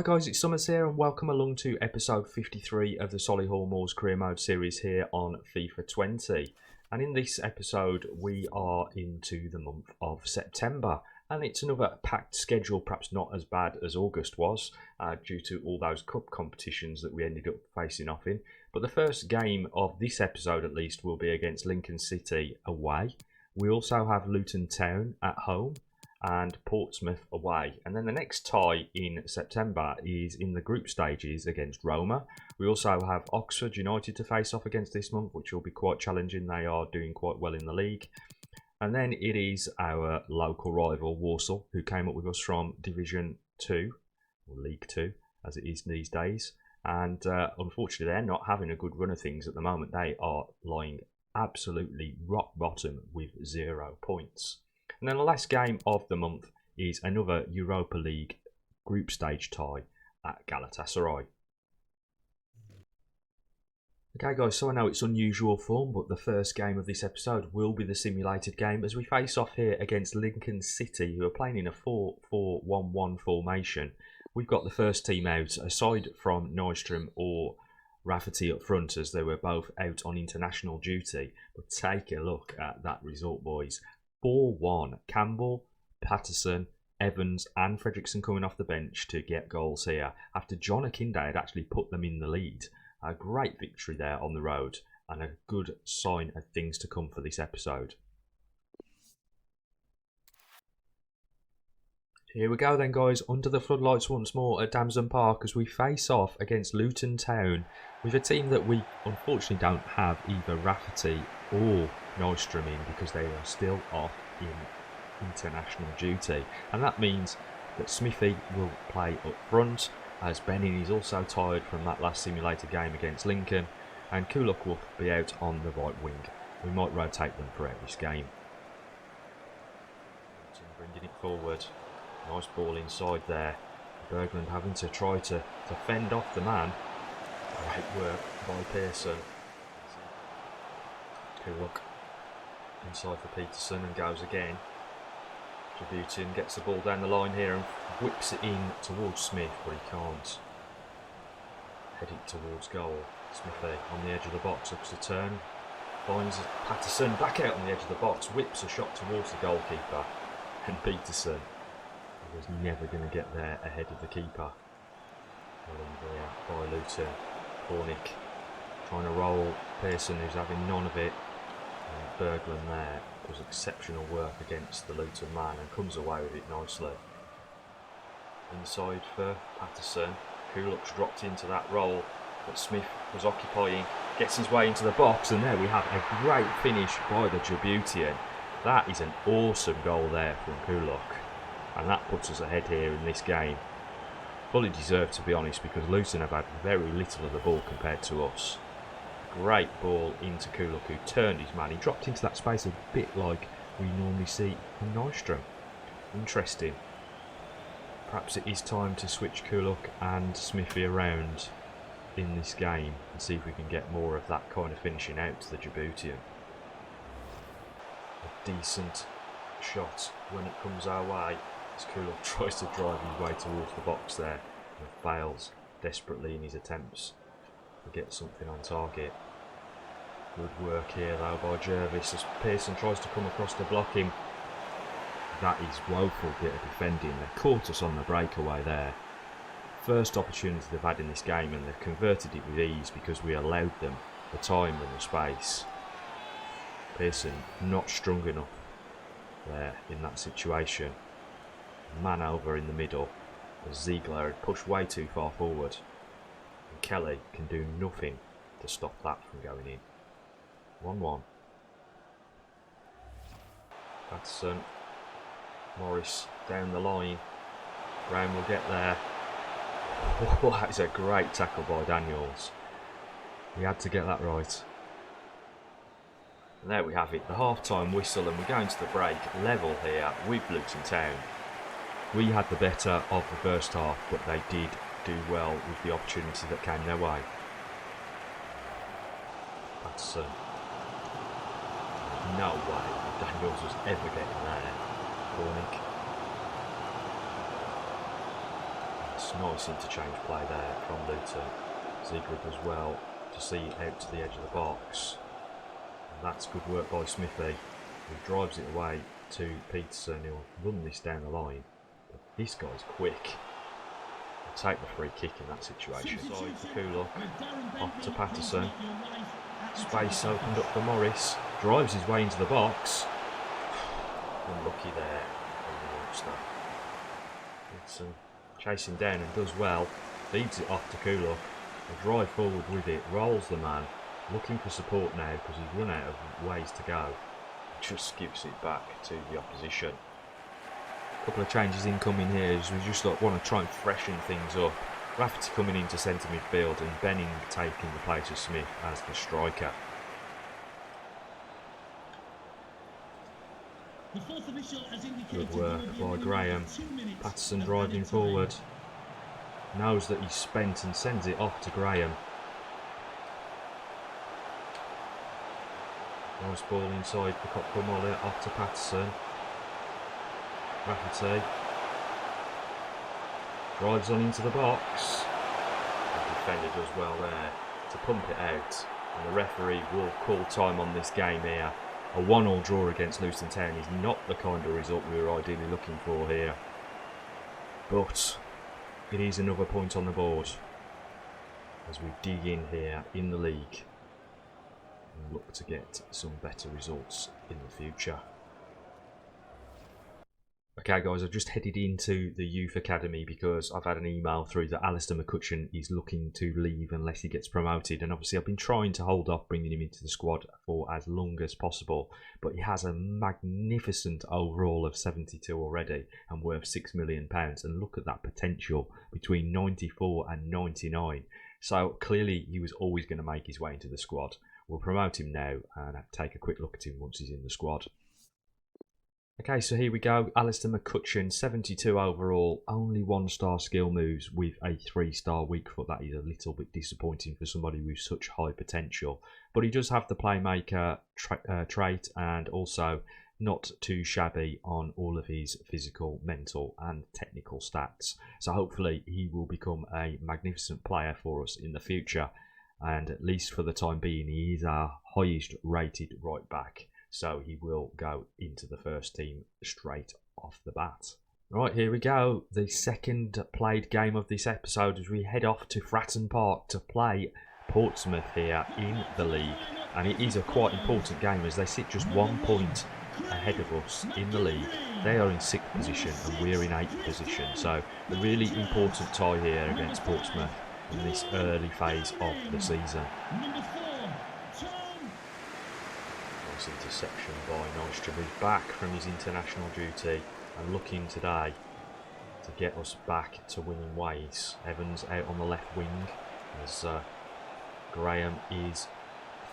Hi guys, it's Summers here and welcome along to episode 53 of the Solihull Moors Career Mode series here on FIFA 20. And in this episode we are into the month of September and it's another packed schedule, perhaps not as bad as August was due to all those cup competitions that we ended up facing off in. But the first game of this episode at least will be against Lincoln City away. We also have Luton Town at home and Portsmouth away, and then the next tie in September is in the group stages against Roma. We also have Oxford United to face off against this month, which will be quite challenging. They are doing quite well in the league. And then it is our local rival Walsall, who came up with us from Division 2 or League 2 as it is these days, and unfortunately they're not having a good run of things at the moment. They are lying absolutely rock bottom with 0 points. And then the last game of the month is another Europa League group stage tie at Galatasaray. Okay guys, so I know it's unusual form, but the first game of this episode will be the simulated game as we face off here against Lincoln City, who are playing in a 4-4-1-1 formation. We've got the first team out, aside from Nystrom or Rafferty up front, as they were both out on international duty. But take a look at that result, boys. 4-1. Campbell, Patterson, Evans and Fredrickson coming off the bench to get goals here after John Akinde had actually put them in the lead. A great victory there on the road and a good sign of things to come for this episode. Here we go then guys, under the floodlights once more at Damson Park as we face off against Luton Town with a team that we unfortunately don't have either Rafferty or Nystrom in because they are still off in international duty, and that means that Smithy will play up front as Benning is also tired from that last simulated game against Lincoln, and Kuluk will be out on the right wing. We might rotate them throughout this game. Bringing it forward, nice ball inside there. Berglund having to try to fend off the man. Great work by Pearson. Kuluk inside for Peterson and goes again. Tributin gets the ball down the line here and whips it in towards Smith, but he can't head it towards goal. Smithy on the edge of the box, looks to turn, finds Patterson back out on the edge of the box, whips a shot towards the goalkeeper, and Peterson was never going to get there ahead of the keeper. By Luton, Cornick trying to roll Pearson, who's having none of it. Berglund there does exceptional work against the Luton man and comes away with it nicely. Inside for Patterson. Kuluk's dropped into that role that Smith was occupying, gets his way into the box, and there we have a great finish by the Djiboutian. That is an awesome goal there from Kuluk, and that puts us ahead here in this game. Fully deserved, to be honest, because Luton have had very little of the ball compared to us. Great ball into Kuluk, who turned his man. He dropped into that space a bit like we normally see from Nystrom. Interesting. Perhaps it is time to switch Kuluk and Smithy around in this game and see if we can get more of that kind of finishing out to the Djiboutian. A decent shot when it comes our way as Kuluk tries to drive his way towards the box there and fails desperately in his attempts to get something on target. Good work here though by Jervis as Pearson tries to come across to block him. That is woeful bit of defending. They caught us on the breakaway there. First opportunity they've had in this game, and they've converted it with ease because we allowed them the time and the space. Pearson not strong enough there in that situation. Man over in the middle as Ziegler had pushed way too far forward. Kelly can do nothing to stop that from going in. 1-1. Patterson, Morris down the line. Brown will get there. Oh, that is a great tackle by Daniels. He had to get that right. And there we have it, the half-time whistle, and we're going to the break level here with Luton Town. We had the better of the first half, but they did do well with the opportunity that came their way. Patterson. No way Daniels was ever getting there. Cornick. It's nice interchange play there from Luton. Ziegler does well to see out to the edge of the box. And that's good work by Smithy, who drives it away to Peterson. He'll run this down the line. But this guy's quick. He'll take the free kick in that situation. Side for Kuluk, off to Patterson. Space opened up for Morris. Drives his way into the box. Unlucky there from the youngster. Peterson chasing down and does well. Feeds it off to Kuluk. Will drive forward with it. Rolls the man. Looking for support now because he's run out of ways to go. Just gives it back to the opposition. A couple of changes incoming here as we just want to try and freshen things up. Rafferty coming into centre midfield and Benning taking the place of Smith as the striker. Good work by Graham. Patterson driving forward. Knows that he's spent and sends it off to Graham. Nice ball inside for Cockrell-Mullet, off to Patterson. Rafferty drives on into the box. The defender does well there to pump it out, and the referee will call time on this game here. A 1-1 draw against Luton Town is not the kind of result we were ideally looking for here, but it is another point on the board as we dig in here in the league and look to get some better results in the future. Okay guys, I've just headed into the youth academy because I've had an email through that Alistair McCutcheon is looking to leave unless he gets promoted, and obviously I've been trying to hold off bringing him into the squad for as long as possible, but he has a magnificent overall of 72 already and worth £6 million, and look at that potential between 94 and 99, so clearly he was always going to make his way into the squad. We'll promote him now and take a quick look at him once he's in the squad. Okay, so here we go. Alistair McCutcheon, 72 overall, only 1-star skill moves with a 3-star weak foot. That is a little bit disappointing for somebody with such high potential. But he does have the playmaker trait and also not too shabby on all of his physical, mental and technical stats. So hopefully he will become a magnificent player for us in the future. And at least for the time being, he is our highest rated right back. So he will go into the first team straight off the bat. Right, here we go. The second played game of this episode as we head off to Fratton Park to play Portsmouth here in the league. And it is a quite important game as they sit just 1 point ahead of us in the league. They are in 6th position and we're in 8th position. So a really important tie here against Portsmouth in this early phase of the season. Interception by Nystrom, who's back from his international duty and looking today to get us back to winning ways. Evans out on the left wing as Graham is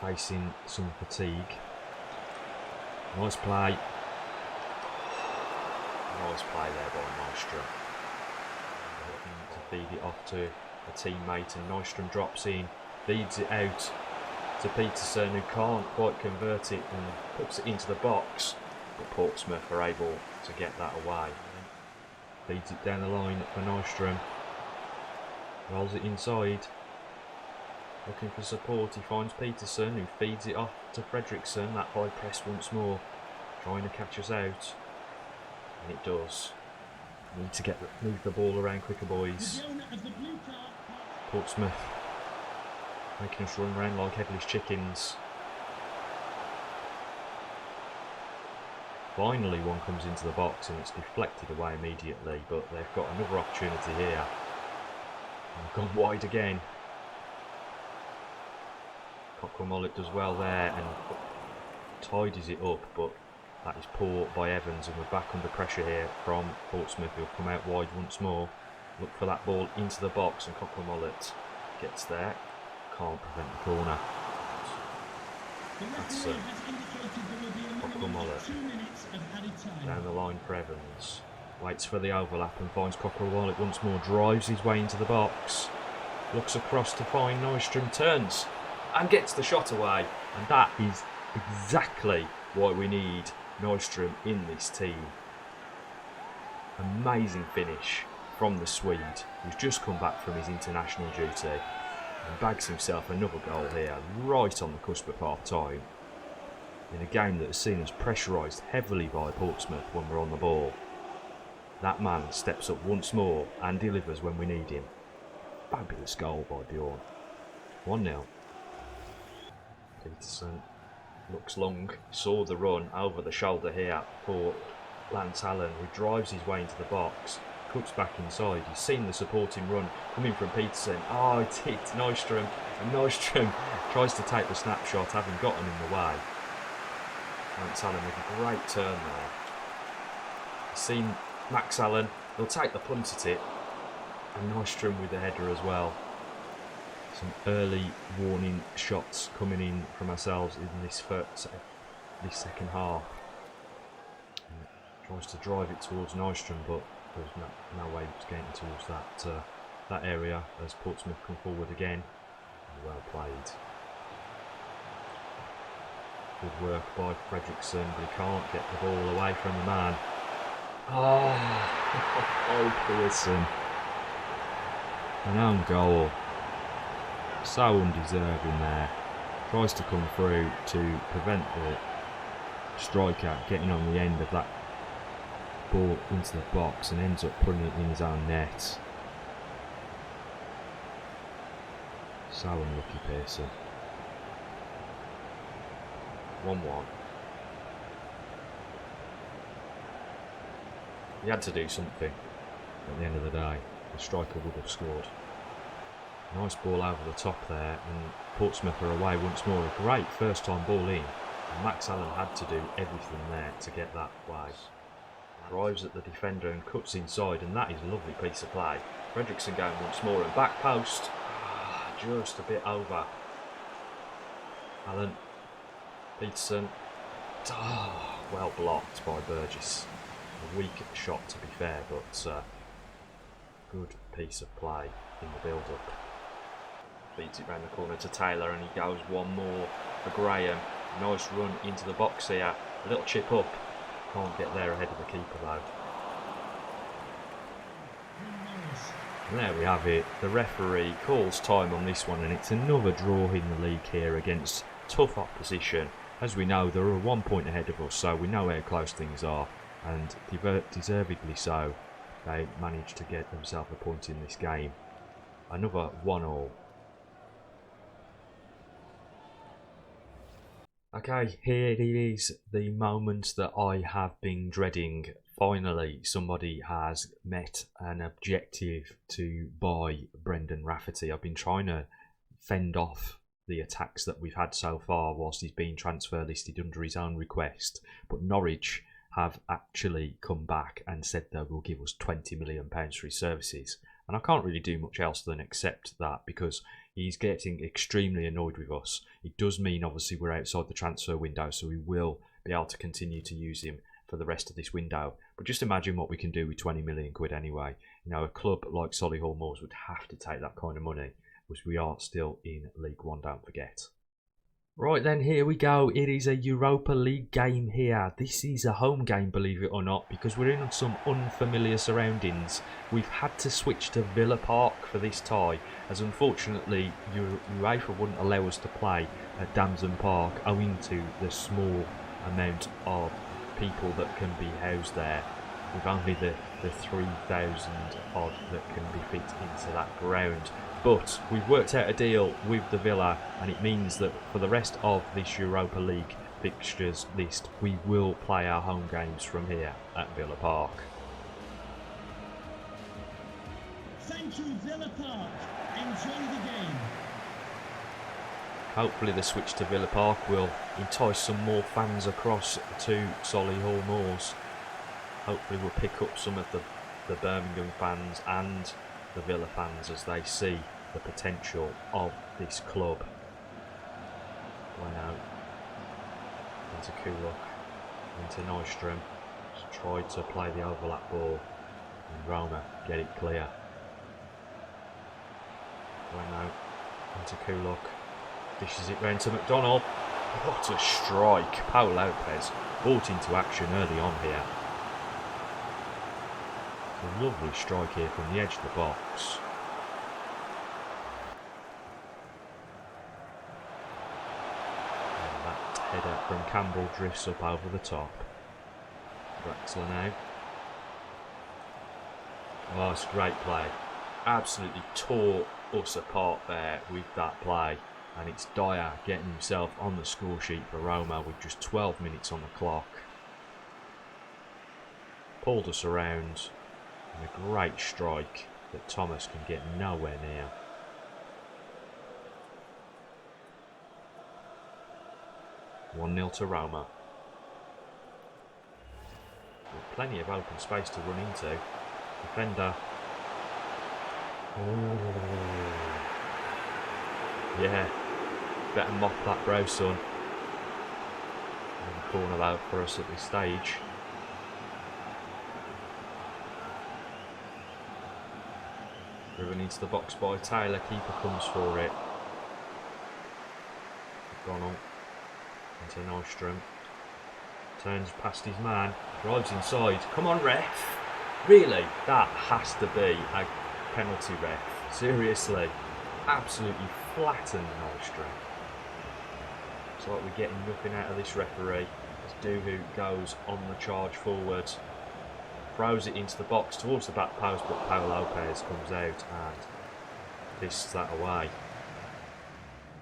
facing some fatigue. Nice play. Nice play there by Nystrom. Looking to feed it off to a teammate, and Nystrom drops in, feeds it out to Peterson, who can't quite convert it and puts it into the box, but Portsmouth are able to get that away. Feeds it down the line for Nystrom, rolls it inside, looking for support. He finds Peterson, who feeds it off to Fredrickson. That high press once more, trying to catch us out, and it does. Need to move the ball around quicker, boys. Portsmouth making us run around like headless chickens. Finally one comes into the box and it's deflected away immediately, but they've got another opportunity here. And gone wide again. Cockrell-Mullet does well there and tidies it up, but that is poor by Evans, and we're back under pressure here from Portsmouth, who'll come out wide once more. Look for that ball into the box and Cockrell-Mullet gets there. Can't prevent the corner. That's Cockrell-Mullet down the line for Evans. Waits for the overlap and finds Cockrell-Mullet once more. Drives his way into the box. Looks across to find Nystrom. Turns and gets the shot away. And that is exactly why we need Nystrom in this team. Amazing finish from the Swede, who's just come back from his international duty and bags himself another goal here, right on the cusp of half-time, in a game that has seen us pressurised heavily by Portsmouth when we're on the ball. That man steps up once more and delivers when we need him. Fabulous goal by Bjorn. 1-0. Peterson looks long, saw the run over the shoulder here for Lance Allen, who drives his way into the box, cuts back inside. He's seen the supporting run coming from Peterson. Oh, it's hit Nystrom, and Nystrom tries to take the snapshot, having gotten in the way. Lance Allen with a great turn there. He's seen Max Allen, he'll take the punt at it, and Nystrom with the header as well. Some early warning shots coming in from ourselves in this second half. Tries to drive it towards Nystrom, but there's no way it's getting towards that area as Portsmouth come forward again. Well played. Good work by Fredrickson, but he can't get the ball away from the man. Oh, Pearson. An own goal. So undeserving there. Tries to come through to prevent the striker getting on the end of that ball into the box and ends up putting it in his own net. So unlucky, Pearson. 1-1. He had to do something at the end of the day. The striker would have scored. Nice ball over the top there, and Portsmouth are away once more. A great first time ball in, and Max Allen had to do everything there to get that way. Drives at the defender and cuts inside, and that is a lovely piece of play. Fredrickson going once more, and back post, just a bit over. Allen, Peterson, well blocked by Burgess. A weak shot to be fair, but good piece of play in the build-up. Feeds it round the corner to Taylor, and he goes one more for Graham. Nice run into the box here, a little chip up. Can't get there ahead of the keeper though. And there we have it. The referee calls time on this one, and it's another draw in the league here against tough opposition. As we know, there are 1 point ahead of us, so we know how close things are, and deservedly so. They managed to get themselves a point in this game. Another 1-1. Okay, here it is, the moment that I have been dreading. Finally, somebody has met an objective to buy Brendan Rafferty. I've been trying to fend off the attacks that we've had so far whilst he's been transfer listed under his own request, but Norwich have actually come back and said they will give us £20 million for his services. And I can't really do much else than accept that, because he's getting extremely annoyed with us. It does mean obviously we're outside the transfer window, so we will be able to continue to use him for the rest of this window. But just imagine what we can do with 20 million quid anyway. You know, a club like Solihull Moors would have to take that kind of money, which we are still in League One, don't forget. Right then, here we go. It is a Europa League game here. This is a home game, believe it or not, because we're in some unfamiliar surroundings. We've had to switch to Villa Park for this tie, as unfortunately UEFA wouldn't allow us to play at Damson Park owing to the small amount of people that can be housed there, with only the 3,000 odd that can be fit into that ground. But we've worked out a deal with the Villa, and it means that for the rest of this Europa League fixtures list, we will play our home games from here at Villa Park. Thank you, Villa Park. Enjoy the game. Hopefully the switch to Villa Park will entice some more fans across to Solihull Moors. Hopefully we'll pick up some of the Birmingham fans and the Villa fans as they see the potential of this club. Went out into Kulok, into Nystrom, tried to play the overlap ball, and Roma get it clear. Went out into Kulok, dishes it round to McDonald. What a strike! Paul Lopez brought into action early on here. A lovely strike here from the edge of the box. And that header from Campbell drifts up over the top. Draxler now. Oh, it's a great play. Absolutely tore us apart there with that play. And it's Dyer getting himself on the score sheet for Roma with just 12 minutes on the clock. Pulled us around. And a great strike that Thomas can get nowhere near. (1-0) to Roma. With plenty of open space to run into. Defender. Oh. Yeah. Better mop that brow, son. And corner out for us at this stage. Driven into the box by Taylor. Keeper comes for it. Donald. Into Nystrom. Turns past his man. Drives inside. Come on, ref. Really? That has to be a penalty, ref. Seriously. Absolutely flattened Nystrom. It's like we're getting nothing out of this referee. As Duhu goes on the charge forward. Throws it into the box towards the back post, but Pau Lopez comes out and pisses that away.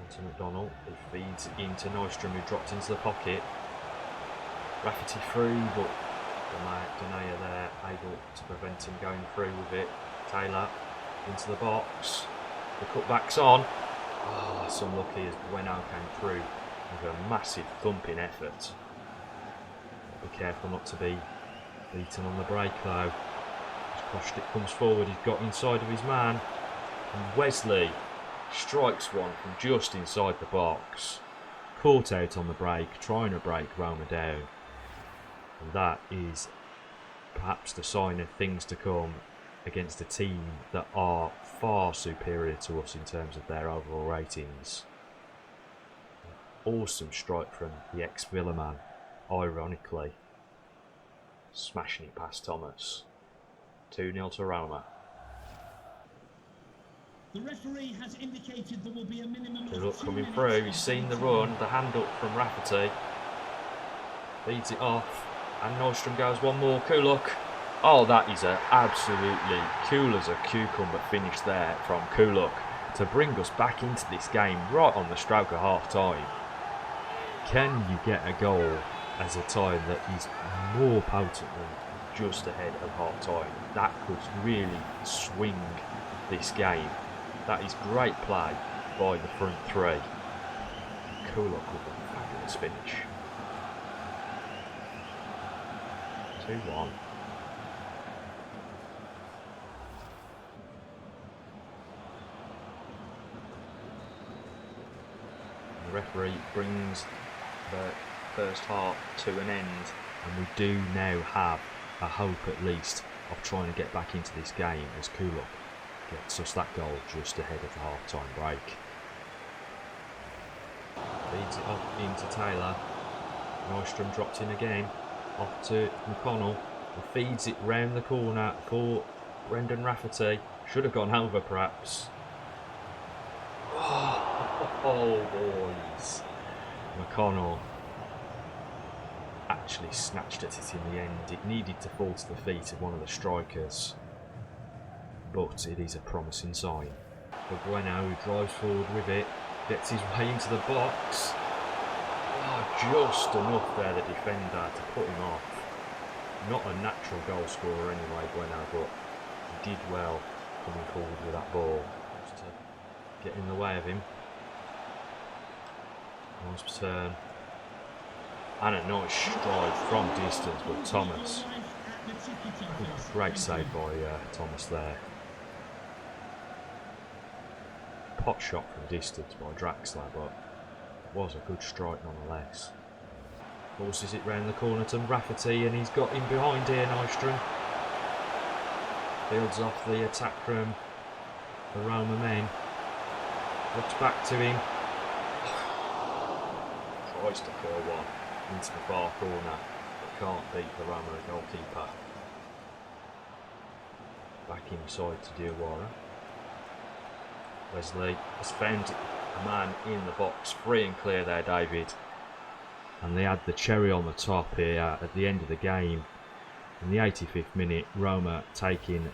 Onto McDonald, who feeds it into Nystrom, who dropped into the pocket. Rafferty through, but Donaya there able to prevent him going through with it. Taylor into the box. The cutback's on. Oh, that's unlucky as Bueno came through with a massive thumping effort. Be careful not to be beaten on the break though. As Kostick comes forward, he's got inside of his man. And Wesley strikes one from just inside the box. Caught out on the break, trying to break Roma down. And that is perhaps the sign of things to come against a team that are far superior to us in terms of their overall ratings. Awesome strike from the ex-Villa man, ironically. Smashing it past Thomas. 2-0 to Roma. The referee has indicated there will be a minimum Good of luck 2 coming minutes through. of He's seen the waiting. run. The hand up from Rafferty. Feeds it off. And Nystrom goes one more. Kuluk. Oh, that is a absolutely cool as a cucumber finish there from Kuluk to bring us back into this game right on the stroke of half time. Can you get a goal as a time that is more potent than just ahead of half time? That could really swing this game. That is great play by the front three. Kuluk with a fabulous finish. 2-1. The referee brings the first half to an end, and we do now have a hope at least of trying to get back into this game as Kuluk gets us that goal just ahead of the half-time break. Feeds it off into Taylor. Nystrom dropped in again. Off to McConnell, who feeds it round the corner for Brendan Rafferty. Should have gone over perhaps. Oh boys. McConnell actually snatched at it in the end. It needed to fall to the feet of one of the strikers. But it is a promising sign. For Bueno, who drives forward with it, gets his way into the box. Just enough there, the defender, to put him off. Not a natural goal scorer anyway, Bueno, but he did well coming forward with that ball. Just to get in the way of him. Nice turn. And a nice stride from distance, but Thomas. Great save by Thomas there. Pot shot from distance by Draxler, but was a good strike nonetheless. Forces it round the corner to Rafferty, and he's got him behind here, Nystrom. Builds off the attack from the Roma men. Looks back to him. Tries to curl one into the far corner, but can't beat the Roma goalkeeper. back inside to Diawara. Wesley has found a man in the box, free and clear there, David. And they had the cherry on the top here at the end of the game. In the 85th minute, Roma taking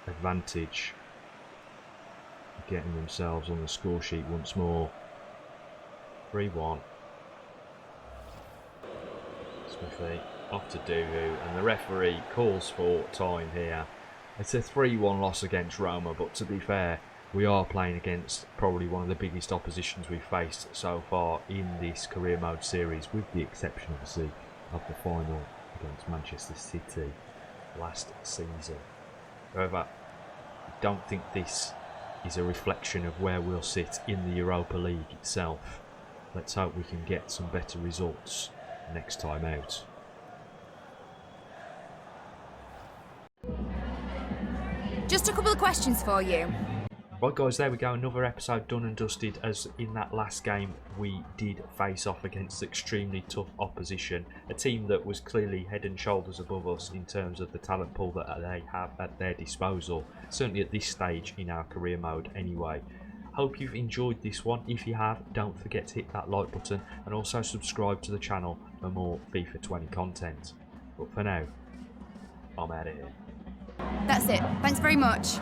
advantage, getting themselves on the score sheet once more. 3-1. Smithy off to Duhu, and the referee calls for time here. It's a 3-1 loss against Roma, but to be fair, we are playing against probably one of the biggest oppositions we've faced so far in this career mode series, with the exception obviously of the final against Manchester City last season. However, I don't think this is a reflection of where we'll sit in the Europa League itself. Let's hope we can get some better results next time out. Just a couple of questions for you. Right guys, there we go, another episode done and dusted, as in that last game we did face off against extremely tough opposition, a team that was clearly head and shoulders above us in terms of the talent pool that they have at their disposal, certainly at this stage in our career mode anyway. Hope you've enjoyed this one. If you have, don't forget to hit that like button and also subscribe to the channel for more FIFA 20 content. But for now, I'm out of here. That's it. Thanks very much.